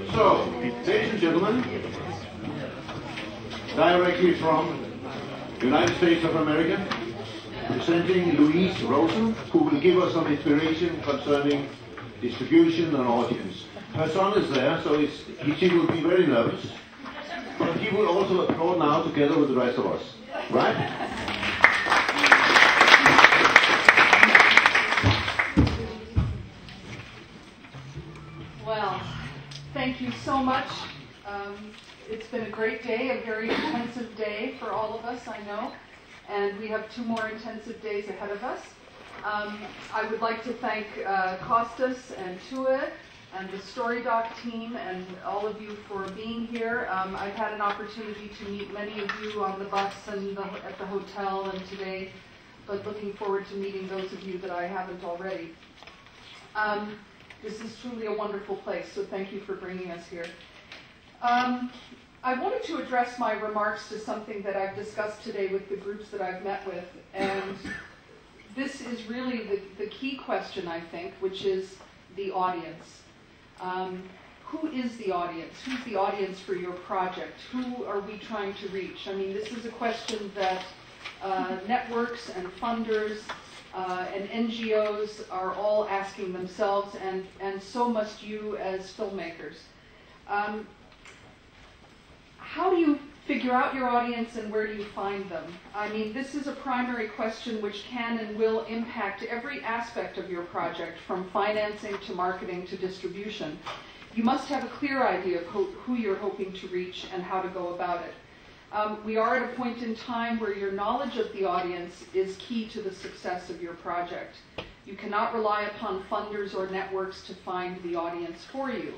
So, ladies and gentlemen, directly from the United States of America, presenting LOUISE1, who will give us some inspiration concerning distribution and audience. Her son is there, so she will be very nervous, but he will also applaud now together with the rest of us, right? Well, thank you so much. It's been a great day, a very intensive day for all of us, I know, and we have 2 more intensive days ahead of us. I would like to thank Kostas and Tue and the StoryDoc team and all of you for being here. I've had an opportunity to meet many of you on the bus and at the hotel and today, but looking forward to meeting those of you that I haven't already. This is truly a wonderful place, so thank you for bringing us here. I wanted to address my remarks to something that I've discussed today with the groups that I've met with, and this is really the key question, I think, which is the audience. Who is the audience? Who's the audience for your project? Who are we trying to reach? I mean, this is a question that networks and funders and NGOs are all asking themselves, and so must you as filmmakers. How do you figure out your audience and where do you find them? I mean, this is a primary question which can and will impact every aspect of your project, from financing to marketing to distribution. You must have a clear idea of who you're hoping to reach and how to go about it. We are at a point in time where your knowledge of the audience is key to the success of your project. You cannot rely upon funders or networks to find the audience for you.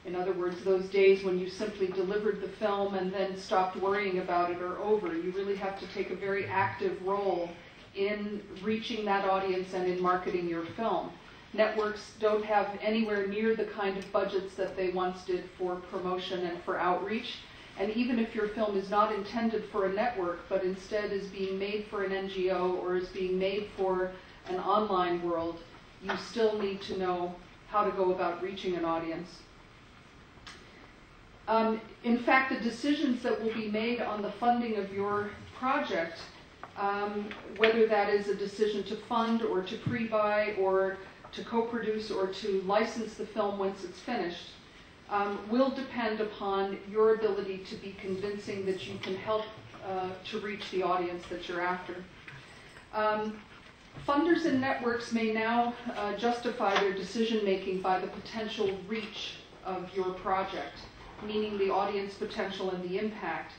In other words, those days when you simply delivered the film and then stopped worrying about it are over. You really have to take a very active role in reaching that audience and in marketing your film. Networks don't have anywhere near the kind of budgets that they once did for promotion and for outreach. And even if your film is not intended for a network, but instead is being made for an NGO or is being made for an online world, you still need to know how to go about reaching an audience. In fact, the decisions that will be made on the funding of your project, whether that is a decision to fund or to pre-buy or to co-produce or to license the film once it's finished, will depend upon your ability to be convincing that you can help to reach the audience that you're after. Funders and networks may now justify their decision-making by the potential reach of your project, meaning the audience potential and the impact.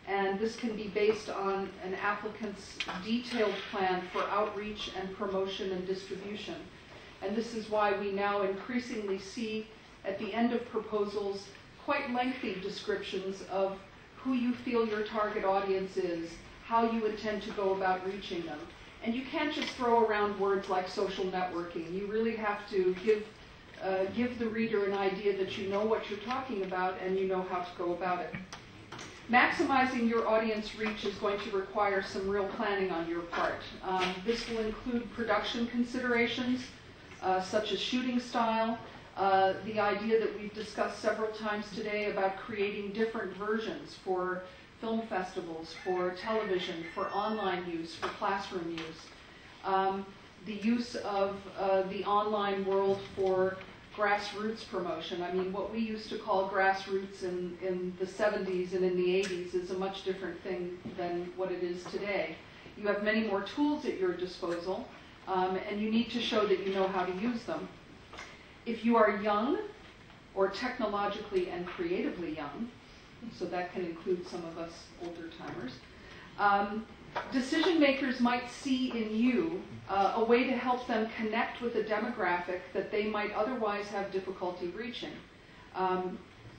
And this can be based on an applicant's detailed plan for outreach and promotion and distribution. And this is why we now increasingly see at the end of proposals quite lengthy descriptions of who you feel your target audience is, how you intend to go about reaching them. And you can't just throw around words like social networking. You really have to give the reader an idea that you know what you're talking about and you know how to go about it. Maximizing your audience reach is going to require some real planning on your part. This will include production considerations, such as shooting style, the idea that we've discussed several times today about creating different versions for film festivals, for television, for online use, for classroom use. The use of the online world for grassroots promotion. I mean, what we used to call grassroots in the 70s and in the 80s is a much different thing than what it is today. You have many more tools at your disposal, and you need to show that you know how to use them. If you are young, or technologically and creatively young, so that can include some of us older timers, decision makers might see in you a way to help them connect with a demographic that they might otherwise have difficulty reaching.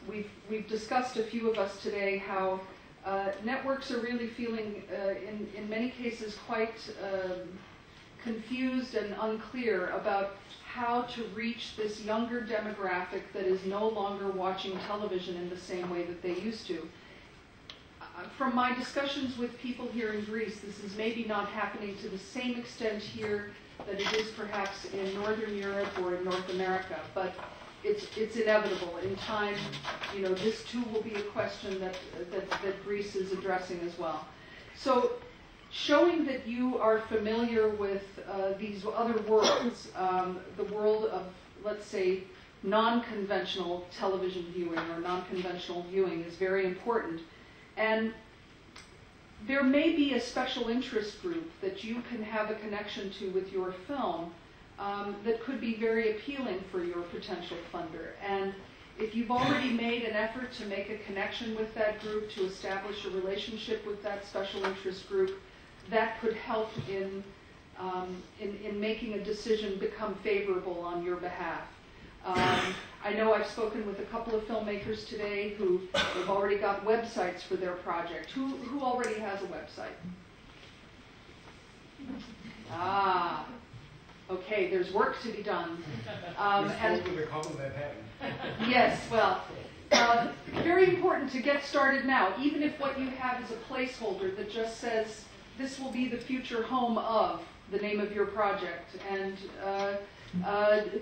We've discussed, a few of us today, how networks are really feeling, in many cases, quite confused and unclear about how to reach this younger demographic that is no longer watching television in the same way that they used to. From my discussions with people here in Greece, this is maybe not happening to the same extent here that it is perhaps in Northern Europe or in North America, but it's inevitable. In time, you know, this too will be a question that Greece is addressing as well. So showing that you are familiar with these other worlds, the world of, let's say, non-conventional television viewing or non-conventional viewing is very important. And there may be a special interest group that you can have a connection to with your film that could be very appealing for your potential funder. And if you've already made an effort to make a connection with that group, to establish a relationship with that special interest group, that could help in making a decision become favorable on your behalf. I know I've spoken with a couple of filmmakers today who have already got websites for their project. Who already has a website? Ah, okay, there's work to be done. Yes, well, very important to get started now, even if what you have is a placeholder that just says, this will be the future home of the name of your project, and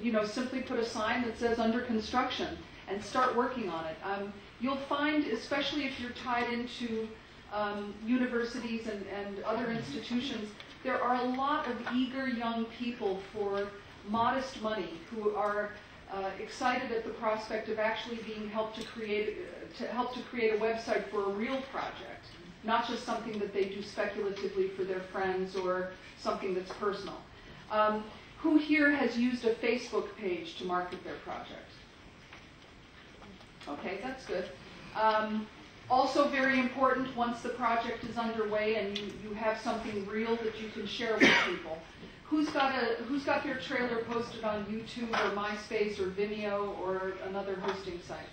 you know, simply put a sign that says under construction and start working on it. You'll find, especially if you're tied into universities and other institutions, there are a lot of eager young people for modest money who are excited at the prospect of actually being helped to create a website for a real project, not just something that they do speculatively for their friends or something that's personal. Who here has used a Facebook page to market their project? Okay, that's good. Also very important, once the project is underway and you have something real that you can share with people. Who's got their trailer posted on YouTube or MySpace or Vimeo or another hosting site?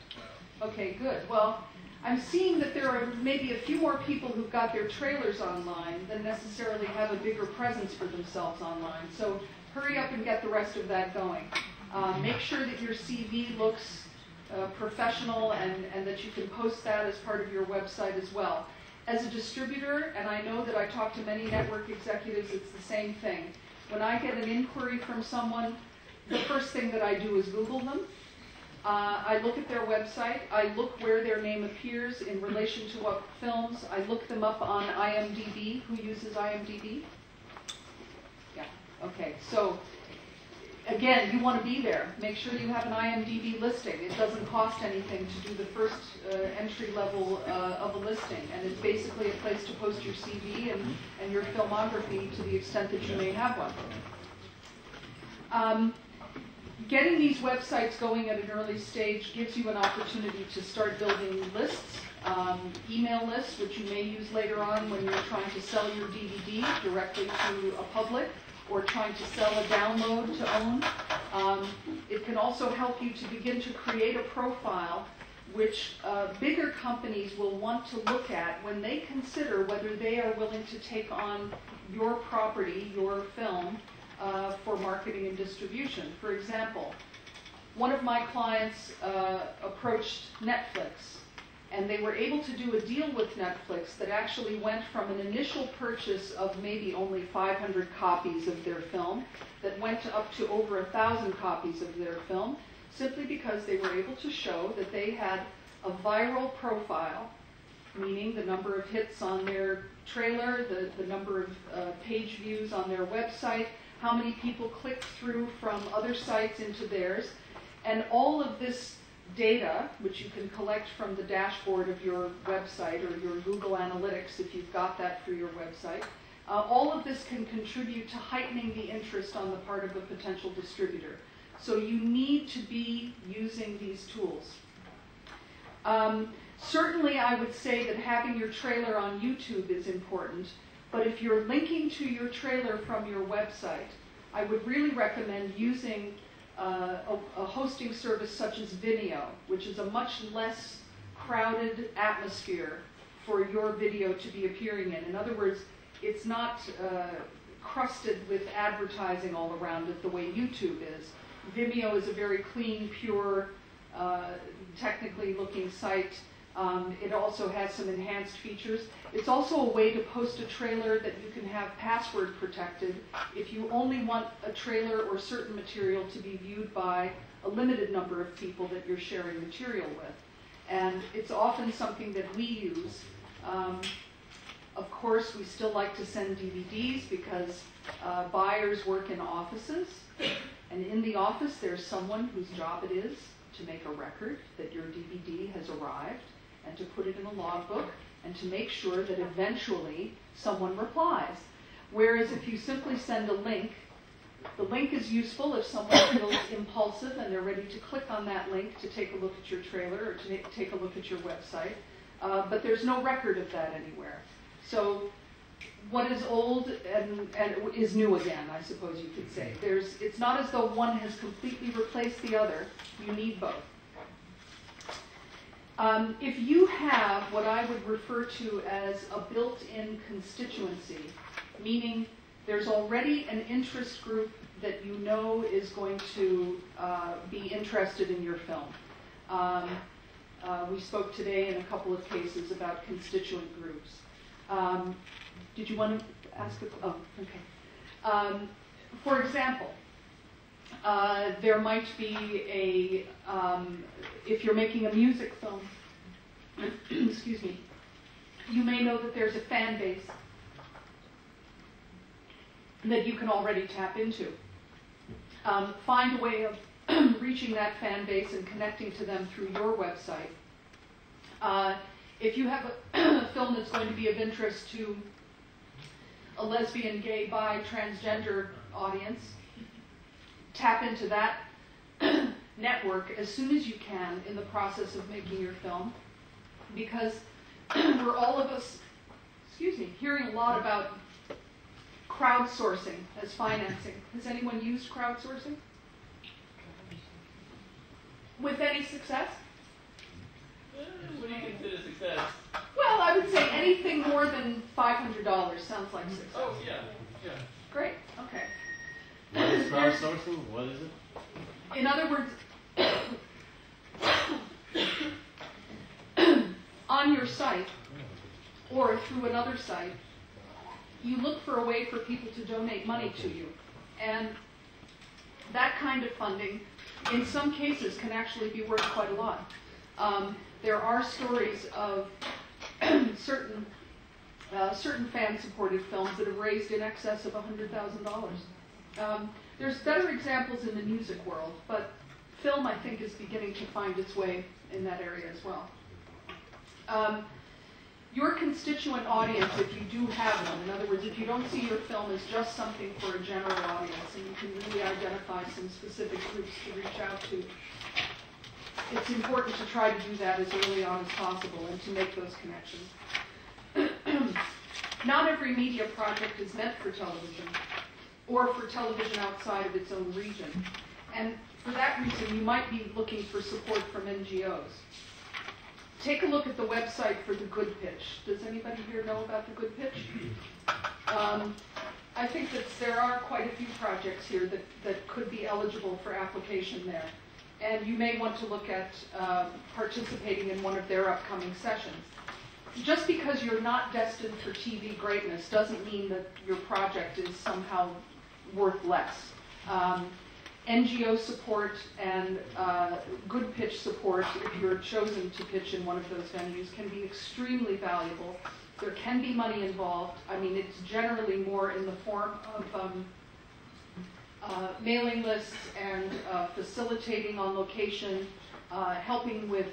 Okay, good. Well, I'm seeing that there are maybe a few more people who've got their trailers online than necessarily have a bigger presence for themselves online. So hurry up and get the rest of that going. Make sure that your CV looks professional and that you can post that as part of your website as well. As a distributor, and I know that I talk to many network executives, it's the same thing. When I get an inquiry from someone, the first thing that I do is Google them. I look at their website, I look where their name appears in relation to what films, I look them up on IMDb. Who uses IMDb? Yeah, okay, so again, you want to be there. Make sure you have an IMDb listing. It doesn't cost anything to do the first entry level of a listing, and it's basically a place to post your CV and your filmography to the extent that you may have one. Getting these websites going at an early stage gives you an opportunity to start building lists, email lists, which you may use later on when you're trying to sell your DVD directly to a public or trying to sell a download to own. It can also help you to begin to create a profile which bigger companies will want to look at when they consider whether they are willing to take on your property, your film, for marketing and distribution. For example, one of my clients approached Netflix, and they were able to do a deal with Netflix that actually went from an initial purchase of maybe only 500 copies of their film that went up to over 1,000 copies of their film, simply because they were able to show that they had a viral profile, meaning the number of hits on their trailer, the number of page views on their website, how many people clicked through from other sites into theirs, and all of this data, which you can collect from the dashboard of your website or your Google Analytics if you've got that for your website, all of this can contribute to heightening the interest on the part of a potential distributor. So you need to be using these tools. Certainly I would say that having your trailer on YouTube is important, but if you're linking to your trailer from your website, I would really recommend using a hosting service such as Vimeo, which is a much less crowded atmosphere for your video to be appearing in. In other words, it's not crusted with advertising all around it the way YouTube is. Vimeo is a very clean, pure, technically looking site It also has some enhanced features. It's also a way to post a trailer that you can have password protected if you only want a trailer or certain material to be viewed by a limited number of people that you're sharing material with. And it's often something that we use. Of course, we still like to send DVDs because buyers work in offices. And in the office, there's someone whose job it is to make a record that your DVD has arrived and to put it in a logbook and to make sure that eventually someone replies. Whereas if you simply send a link, the link is useful if someone feels impulsive and they're ready to click on that link to take a look at your trailer or to take a look at your website. But there's no record of that anywhere. So what is old and is new again, I suppose you could say. It's not as though one has completely replaced the other. You need both. If you have what I would refer to as a built-in constituency, meaning there's already an interest group that you know is going to be interested in your film. We spoke today in a couple of cases about constituent groups. Did you want to ask a oh, okay. For example, there might be if you're making a music film, excuse me, you may know that there's a fan base that you can already tap into. Find a way of reaching that fan base and connecting to them through your website. If you have a film that's going to be of interest to a lesbian, gay, bi, transgender audience, tap into that network as soon as you can in the process of making your film, because we're all of us, hearing a lot about crowdsourcing as financing. Has anyone used crowdsourcing? With any success? What do you consider success? Well, I would say anything more than $500 sounds like success. Oh, yeah. Great, okay. What is crowdsourcing? What is it? In other words, on your site or through another site, you look for a way for people to donate money to you. And that kind of funding, in some cases, can actually be worth quite a lot. There are stories of certain fan-supported films that have raised in excess of $100,000. There's better examples in the music world, but film, I think, is beginning to find its way in that area as well. Your constituent audience, if you do have one, in other words, if you don't see your film as just something for a general audience and you can really identify some specific groups to reach out to, it's important to try to do that as early on as possible and to make those connections. Not every media project is meant for television or for television outside of its own region. And for that reason, you might be looking for support from NGOs. Take a look at the website for The Good Pitch. Does anybody here know about The Good Pitch? I think that there are quite a few projects here that could be eligible for application there. And you may want to look at participating in one of their upcoming sessions. Just because you're not destined for TV greatness doesn't mean that your project is somehow worth less. NGO support and good pitch support, if you're chosen to pitch in one of those venues, can be extremely valuable. There can be money involved. I mean, it's generally more in the form of mailing lists and facilitating on location, helping with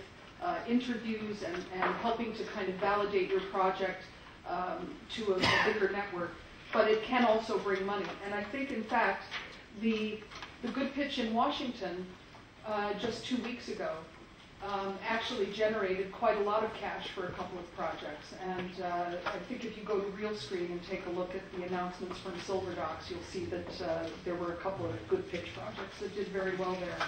interviews and helping to kind of validate your project to a bigger network. But it can also bring money. And I think, in fact, the Good Pitch in Washington just 2 weeks ago actually generated quite a lot of cash for a couple of projects. And I think if you go to RealScreen and take a look at the announcements from Silver Docs, you'll see that there were a couple of Good Pitch projects that did very well there.